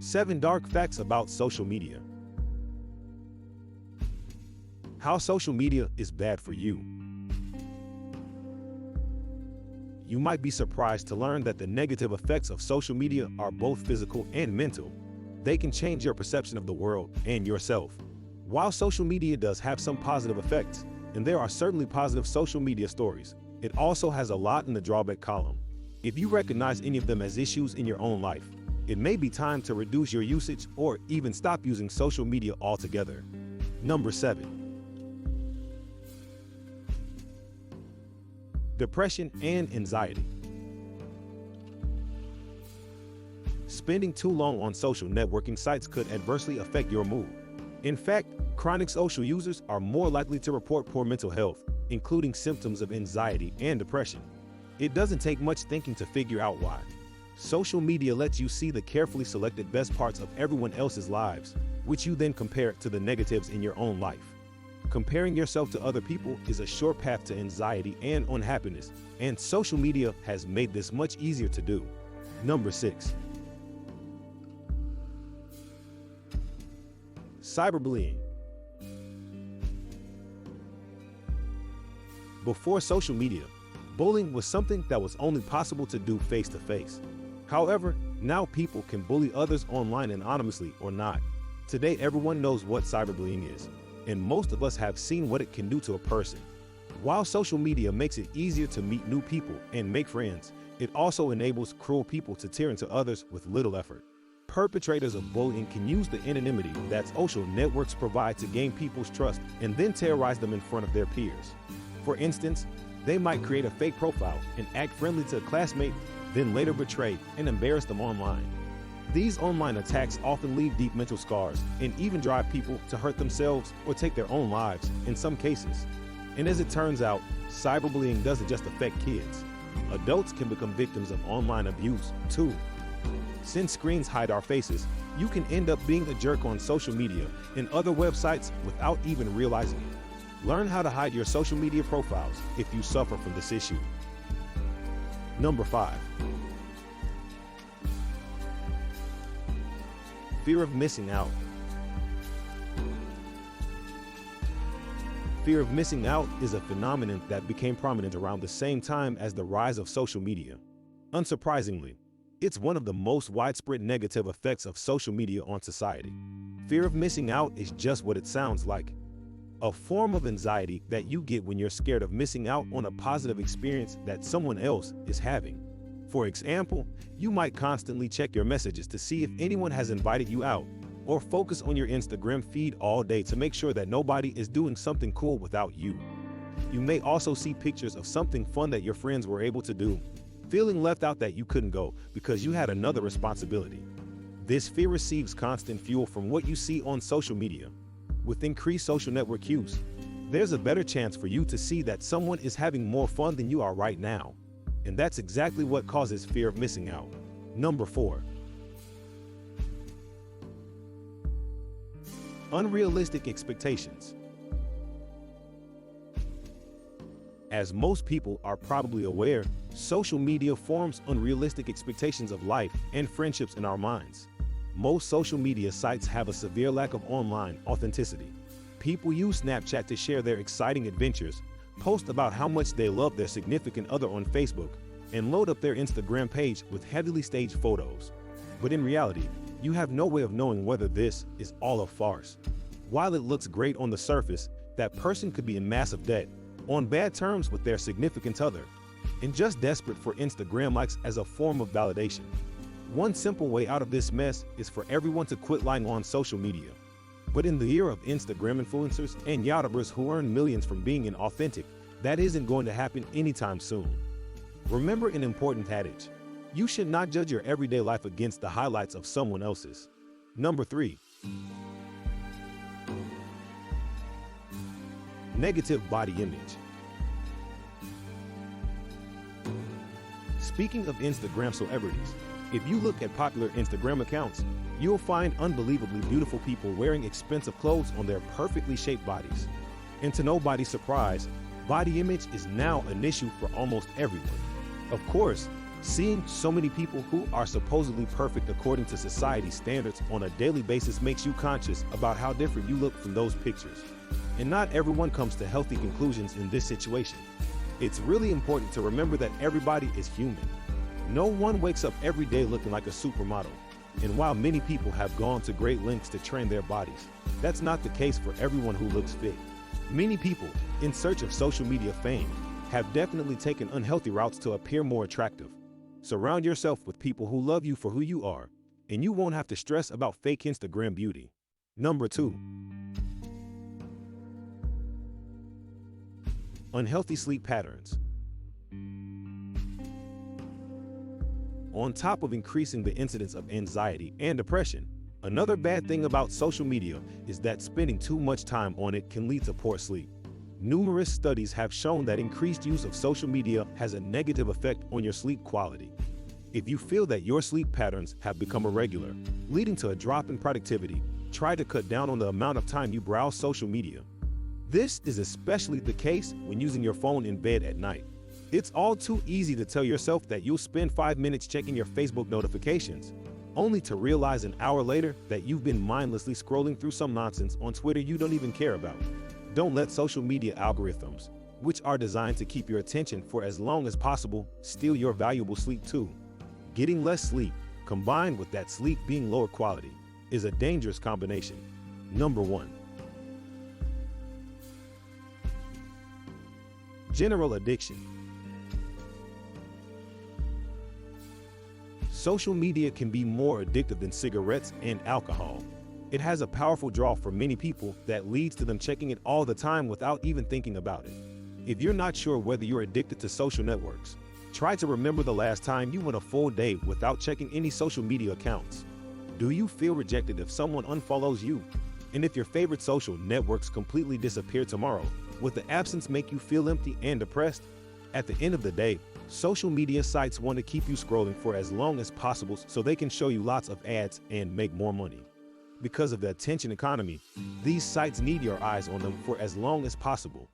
7 Dark Facts About Social Media. How social media is bad for you. You might be surprised to learn that the negative effects of social media are both physical and mental. They can change your perception of the world and yourself. While social media does have some positive effects, and there are certainly positive social media stories, it also has a lot in the drawback column. If you recognize any of them as issues in your own life, it may be time to reduce your usage or even stop using social media altogether. Number 7. Depression and anxiety. Spending too long on social networking sites could adversely affect your mood. In fact, chronic social users are more likely to report poor mental health, including symptoms of anxiety and depression. It doesn't take much thinking to figure out why. Social media lets you see the carefully selected best parts of everyone else's lives, which you then compare to the negatives in your own life. Comparing yourself to other people is a sure path to anxiety and unhappiness, and social media has made this much easier to do. Number 6. Cyberbullying. Before social media, bullying was something that was only possible to do face-to-face. However, now people can bully others online anonymously or not. Today, everyone knows what cyberbullying is, and most of us have seen what it can do to a person. While social media makes it easier to meet new people and make friends, it also enables cruel people to tear into others with little effort. Perpetrators of bullying can use the anonymity that social networks provide to gain people's trust and then terrorize them in front of their peers. For instance, they might create a fake profile and act friendly to a classmate, then later betray and embarrass them online. These online attacks often leave deep mental scars and even drive people to hurt themselves or take their own lives in some cases. And as it turns out, cyberbullying doesn't just affect kids. Adults can become victims of online abuse too. Since screens hide our faces, you can end up being a jerk on social media and other websites without even realizing it. Learn how to hide your social media profiles if you suffer from this issue. Number 5. Fear of missing out. Fear of missing out is a phenomenon that became prominent around the same time as the rise of social media. Unsurprisingly, it's one of the most widespread negative effects of social media on society. Fear of missing out is just what it sounds like. A form of anxiety that you get when you're scared of missing out on a positive experience that someone else is having. For example, you might constantly check your messages to see if anyone has invited you out, or focus on your Instagram feed all day to make sure that nobody is doing something cool without you. You may also see pictures of something fun that your friends were able to do, feeling left out that you couldn't go because you had another responsibility. This fear receives constant fuel from what you see on social media. With increased social network use, there's a better chance for you to see that someone is having more fun than you are right now. And that's exactly what causes fear of missing out. Number 4. Unrealistic expectations. As most people are probably aware, social media forms unrealistic expectations of life and friendships in our minds. Most social media sites have a severe lack of online authenticity. People use Snapchat to share their exciting adventures, post about how much they love their significant other on Facebook, and load up their Instagram page with heavily staged photos. But in reality, you have no way of knowing whether this is all a farce. While it looks great on the surface, that person could be in massive debt, on bad terms with their significant other, and just desperate for Instagram likes as a form of validation. One simple way out of this mess is for everyone to quit lying on social media. But in the era of Instagram influencers and YouTubers who earn millions from being inauthentic, that isn't going to happen anytime soon. Remember an important adage: you should not judge your everyday life against the highlights of someone else's. Number 3. Negative body image. Speaking of Instagram celebrities, if you look at popular Instagram accounts, you'll find unbelievably beautiful people wearing expensive clothes on their perfectly shaped bodies. And to nobody's surprise, body image is now an issue for almost everyone. Of course, Seeing so many people who are supposedly perfect according to society's standards on a daily basis makes you conscious about how different you look from those pictures. And not everyone comes to healthy conclusions in this situation. It's really important to remember that everybody is human. No one wakes up every day looking like a supermodel. And while many people have gone to great lengths to train their bodies, that's not the case for everyone who looks fit. Many people, in search of social media fame, have definitely taken unhealthy routes to appear more attractive. Surround yourself with people who love you for who you are, and you won't have to stress about fake Instagram beauty. Number 2. Unhealthy sleep patterns. On top of increasing the incidence of anxiety and depression, another bad thing about social media is that spending too much time on it can lead to poor sleep. Numerous studies have shown that increased use of social media has a negative effect on your sleep quality. If you feel that your sleep patterns have become irregular, leading to a drop in productivity, try to cut down on the amount of time you browse social media. This is especially the case when using your phone in bed at night. It's all too easy to tell yourself that you'll spend 5 minutes checking your Facebook notifications, only to realize an hour later that you've been mindlessly scrolling through some nonsense on Twitter you don't even care about. Don't let social media algorithms, which are designed to keep your attention for as long as possible, steal your valuable sleep too. Getting less sleep, combined with that sleep being lower quality, is a dangerous combination. Number 1. General addiction. Social media can be more addictive than cigarettes and alcohol. It has a powerful draw for many people that leads to them checking it all the time without even thinking about it. If you're not sure whether you're addicted to social networks, try to remember the last time you went a full day without checking any social media accounts. Do you feel rejected if someone unfollows you? And if your favorite social networks completely disappear tomorrow, would the absence make you feel empty and depressed? At the end of the day, social media sites want to keep you scrolling for as long as possible so they can show you lots of ads and make more money. Because of the attention economy, these sites need your eyes on them for as long as possible.